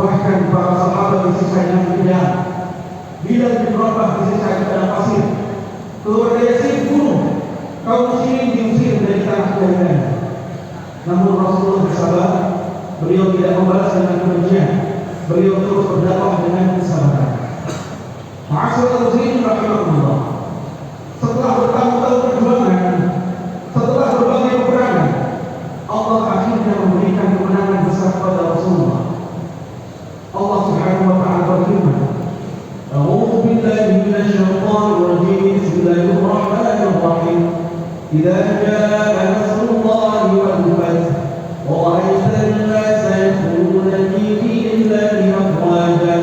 Bahkan para sahabat disisahkan tidak. Bilal bin Rabah disisahkan pada pasir. Keluarga Yazid bunuh. Kaum muslimin diusir dari tanah kelahiran. Namun Rasulullah bersabar. Beliau tidak membalas dengan kebencian. Beliau terus berdakwah dengan kesabaran. Ma'asyiral muslimin rahimakumullah. Setelah bertahun-tahun perjuangan, setelah berbagai peperangan, Allah akhirnya memberikan kemenangan besar kepada Rasulullah. Allah Subhanahu wa taala berfirman, "A'udzu billahi minasy syaithanir rajim. Bismillahirrahmanirrahim. Idza jaa'a nasrullahi wal fath wa ra'aitan an-nasa yadkhuluna fi dinillahi afwaja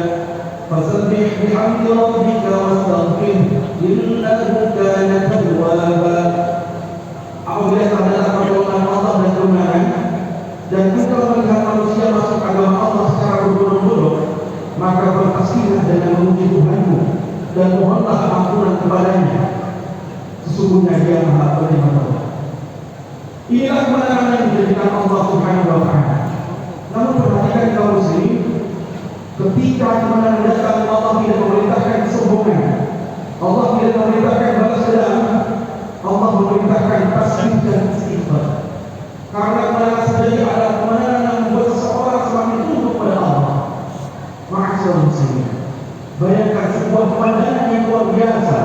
fasabbih bihamdi rabbika wastaghfir innahu kana tawwaba." Apabila terdapat pertolongan Allah dan kemenangan, dan engkau melihat manusia masuk agama Allah secara berbondong-bondong, maka bertasbihlah dengan memuji Tuhanmu dan mohonlah ampunan kepadanya. Sesungguhnya Dia Maha Penyayang. Inilah kemenangan yang diberikan Allah Subhanahu wa taala. Namun perhatikan kaum muslimin, ketika kemenangan datang, Allah tidak memerintahkan kesombongan. Allah tidak memerintahkan balas dendam. Allah memerintahkan tasbih dan istighfar. Karena kemenangan sendiri adalah kemenangan yang membuat seseorang semakin tunduk pada Allah. Ma'asyiral muslimin, bayangkan sebuah pemandangan yang luar biasa.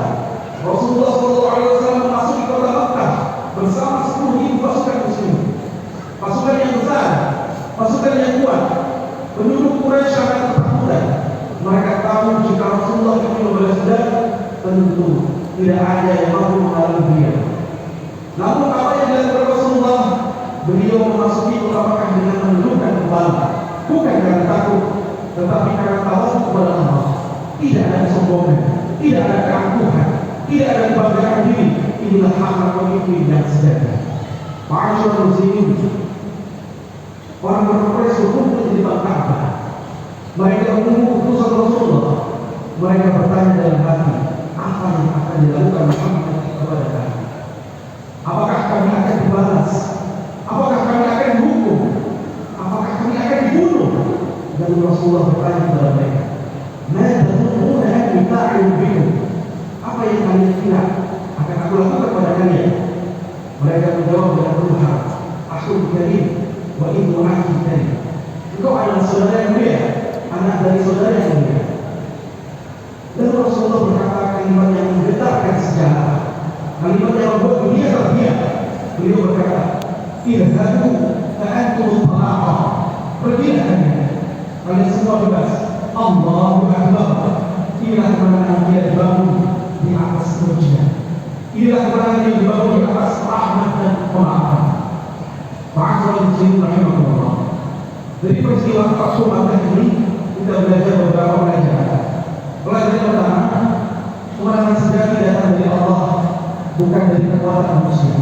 Rasulullah SAW memasuki kota Makkah bersama 10.000 pasukan muslim, pasukan yang besar, pasukan yang kuat. Penduduk Quraisy sangat ketakutan. Mereka tahu jika Rasulullah ingin membalas dendam, tentu tidak ada yang mampu menghalangi dia. Namun apa yang dilakukan Rasulullah? Beliau memasuki kota Makkah dengan menundukkan kepala, bukan karena takut, tetapi karena tawadhu kepada Allah. Tidak ada kesombongan, tidak ada keangkuhan, tidak ada kebanggaan diri. Inilah hak pemimpin yang sejati. Ma'asyiral muslimin, orang-orang Quraisy berkumpul di depan Ka'bah. Mereka menunggu keputusan Rasulullah. Mereka bertanya dalam hati, apa yang akan dilakukan Muhammad kepada kami? Apakah kami akan dibalas? Apakah kami akan dihukum? Apakah kami akan dibunuh? Dan Rasulullah bertanya kepada mereka, "Mada tadhununa anni fa'ilun bikum?" Apa yang kalian kira akan aku lakukan pada kalian? Mereka menjawab dengan berusaha, "Akhul karim wa ibnu akhi karim." Engkau adalah saudara yang mulia, anak dari saudara yang mulia. Lalu Rasulullah berkata kalimat yang menggetarkan sejarah, kalimat yang membuat dunia terdiam. Beliau berkata, "Idhhabu fa'antum ta'aqa." Pergilah kalian semua bebas. Allahu Akbar. Inilah kemenangan dia dibangun di atas kebencian. Inilah kemenangan dia dibangun di atas rahmat dan pemaafan. Ma'asyiral muslimin rahimakumullah. Dari peristiwa Fathu Makkah ini kita belajar beberapa pelajaran. Pelajaran pertama, kemenangan sejati datang dari Allah, bukan dari kekuatan manusia,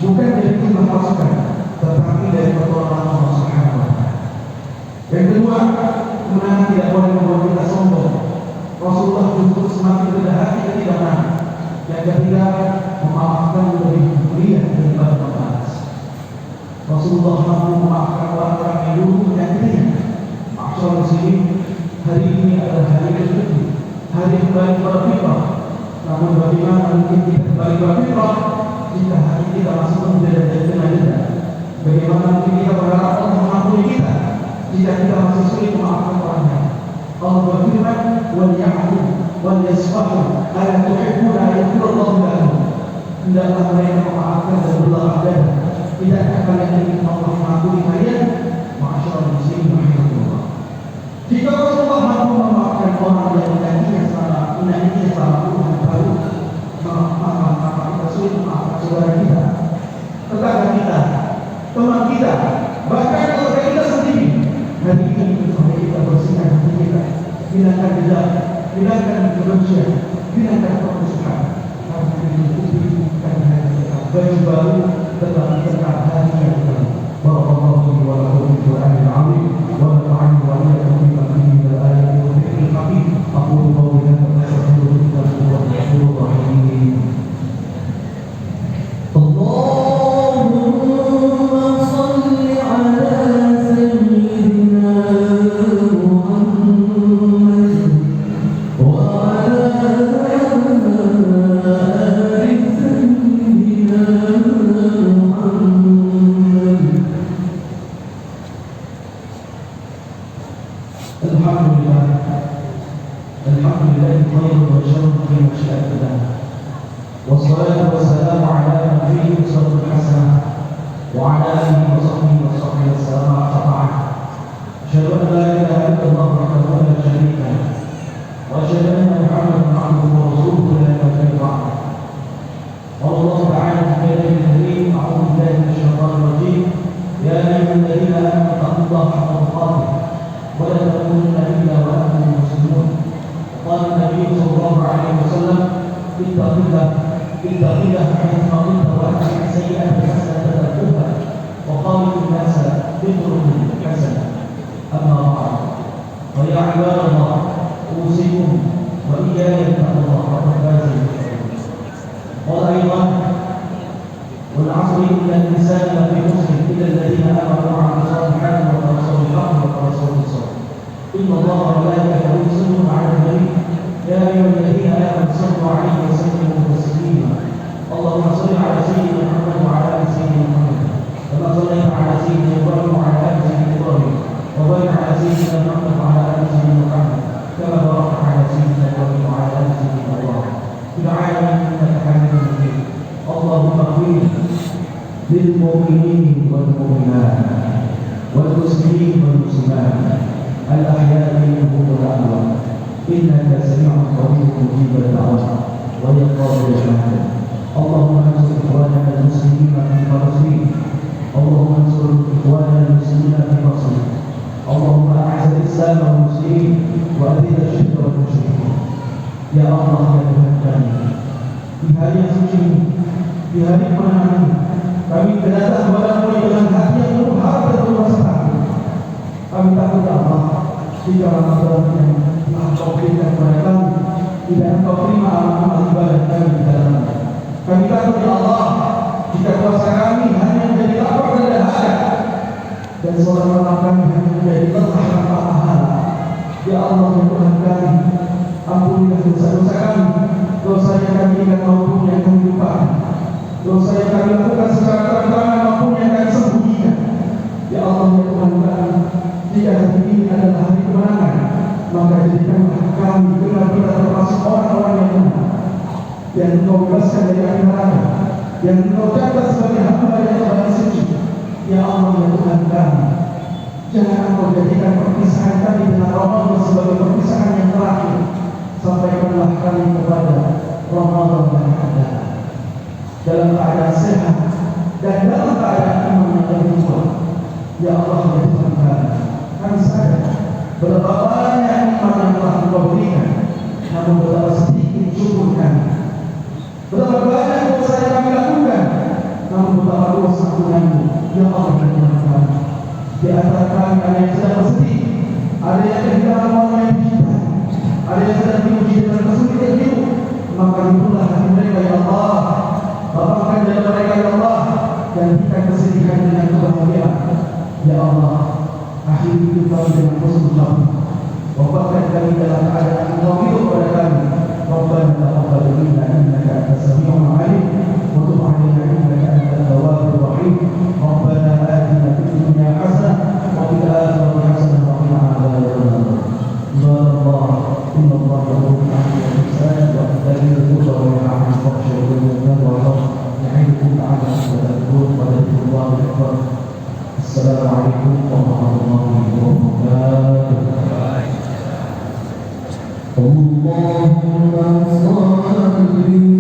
bukan dari jumlah pasukan, tetapi dari pertolongan Allah Subhanahu wa taala. Yang kedua, kemenangan tidak boleh membuat kita sombong. Rasulullah justru semakin rendah hati ketika menang. Yang ketiga, memaafkan lebih mulia daripada membalas. Rasulullah mampu memaafkan orang-orang yang dulu menyakitinya. Ma'asyiral muslimin, hari ini adalah hari ke-7, hari kembali pada fitrah. Namun bagaimana mungkin kita kembali pada fitrah jika hati kita masih penuh dan denda? Bagaimana mungkin kita berharap Allah mengampuni kita jika kita masih sulit memaafkan orang lain? Allah berfirman, "Wal ya'fu wal yasfahu, ala tuhibbuna an yaghfirallahu lakum." Hendaklah mereka memaafkan dan berlapang dada. Tidakkah kalian ingin Allah mengampuni kalian? Ma'asyiral muslimin rahimakumullah. Jika Rasulullah mampu memaafkan orang yang menyanyinya selama puluhan tahun, maka kita sulit memaafkan saudara kita, tetangga kita, teman kita, bahkan keluarga kita sendiri. Hari ini kita bersihkan hati kita, hilangkan dendam, hilangkan kebencian, hilangkan permusuhan. Karena ini bukan hanya baju baru, tetapi tentang hati yang baru. Barakallahu wa lakum fil Qur'anil 'azim wa nafa'ani wa iyyakum bima fihi min al-ayati wa dhikril hakim. Aqulu qawli hadha wa astaghfirullaha wa atubu ilaih. Allahumma shalli ala sayyidina Muhammad. Alhamdulillah, Alhamdulillah khairun wa syarrun fi masyiatillah. Wassalatu wassalamu ala nabiyyi sallallahu alaihi wasallam wa ala alihi wa sahbihi wa sahbihi wasallam atba'ah. Asyhadu an la ilaha illallah wahdahu la syarika lah wa asyhadu anna Muhammadan abduhu wa rasuluhu la ilaha illallah. Allah Ta'ala fi karim a'udzu billahi minasyaitonir rajim. Ya ayyuhalladzina amanu taqullaha haqqa tuqatih wa la tamutunna illa wa antum muslimun. Qala Nabi sallallahu alaihi wasallam, ittaqillah haythu kunta wa atbi' sayyi'ata hasanatan tamhuha wa qawlun nasa biqulubin hasanah. Amma ba'd. Wa ya ibadallah, usikum wa iyaya bittaqwallah faqad faza al-muttaqun. Qala aydan wal 'asri inna al-insana lafi khusr illa alladhina amanu wa 'amilus salihati wa tawassaw bil haqqi wa tawassaw bis sabr. Inna Allaha wa malaikatahu yusalluna 'alan nabi ya ayyuhalladzina amanu sallu 'alaihi wa sallimu taslima. Allahumma shalli 'ala sayyidina Muhammad wa 'ala ali sayyidina Muhammad kama shallaita 'ala sayyidina Ibrahim wa 'ala ali sayyidina Ibrahim wa barik 'ala sayyidina Muhammad wa 'ala ali sayyidina Muhammad kama barakta 'ala sayyidina Ibrahim wa 'ala ali sayyidina Ibrahim fil 'alamin innaka Hamidum Majid. Allahumma ighfir lil mu'minin wal mu'minat wal muslimin wal muslimat al ahya'i minhum wal amwat innaka sami'un qaribun mujibud da'wat wa ya qadir al-shahada. Allahumma ansur ikhwanana al-muslimina fi Palestin. Allahumma ansur ikhwanana al-muslimina fi Palestin. Allahumma a'izz al-islam wal muslimin wa adhill ash-shirka wal musyrikin. Ya Allah, ya Tuhan kami, di hari yang suci ini, di hari kemenangan ini, kami datang kepadamu dengan hati yang penuh harap dan penuh rasa takut. Kami takut Allah jika Ramadan yang telah Kau berikan kepada kami tidak Engkau terima amal ibadah kami di dalamnya. Kami takut ya Allah jika puasa kami hanya menjadi lapar dan dahaga dan sholat malam kami hanya menjadi lelah tanpa pahala. Ya Allah ya Tuhan kami, ampunilah dosa-dosa kami, dosa yang kami ingat maupun yang kami lupakan, dosa yang kami lakukan secara terang-terangan maupun yang kami sembunyikan. Ya Allah ya Tuhan kami, jika hari ini adalah hari kemenangan, maka jadikanlah kami benar-benar termasuk orang-orang yang benar, yang Engkau bebaskan dari api neraka, yang Engkau catat sebagai hamba yang paling suci. Ya Allah ya Tuhan kami, jangan Engkau jadikan perpisahan kami dengan Ramadan sebagai perpisahan yang terakhir, sampaikanlah kami kepada Ramadan yang akan datang dalam keadaan sehat dan dalam keadaan iman yang lebih kuat. Ya Allah ya Tuhan kami sadar betapa banyak iman yang telah Engkau berikan, namun betapa sedikit syukur kami. Betapa banyak dosa yang kami lakukan, namun betapa dosa ampunanmu. Ya Allah ya Tuhan kami, di antara kami ada yang sedang bersedih, ada yang kehilangan orang yang dicintai, ada yang sedang diuji dengan kesulitan hidup. Maka itulah hati mereka ya Allah, lapangkan dada mereka ya Allah, gantikan kesedihan dengan kebahagiaan. Ya Allah, akhiri hidup kami dengan husnul khatimah. Wafatkan kami dalam keadaan Engkau hidup pada kami. Rabbana taqabbal minna innaka antas samiul 'alim wa tub 'alaina innaka antat tawwabur rahim. Rabbana atina fid dunya hasanah wa fil akhirati hasanah wa qina adzabannar. Subhanallah, innallaha ya'muru bil 'adli wal ihsani wa ita'i dzil qurba wa yanha 'anil fahsya'i wal munkari wal baghi ya'idukum la'allakum tadhakkarun wa dhikrullahi akbar. Assalamualaikum warahmatullahi wabarakatuh. Allahumma salli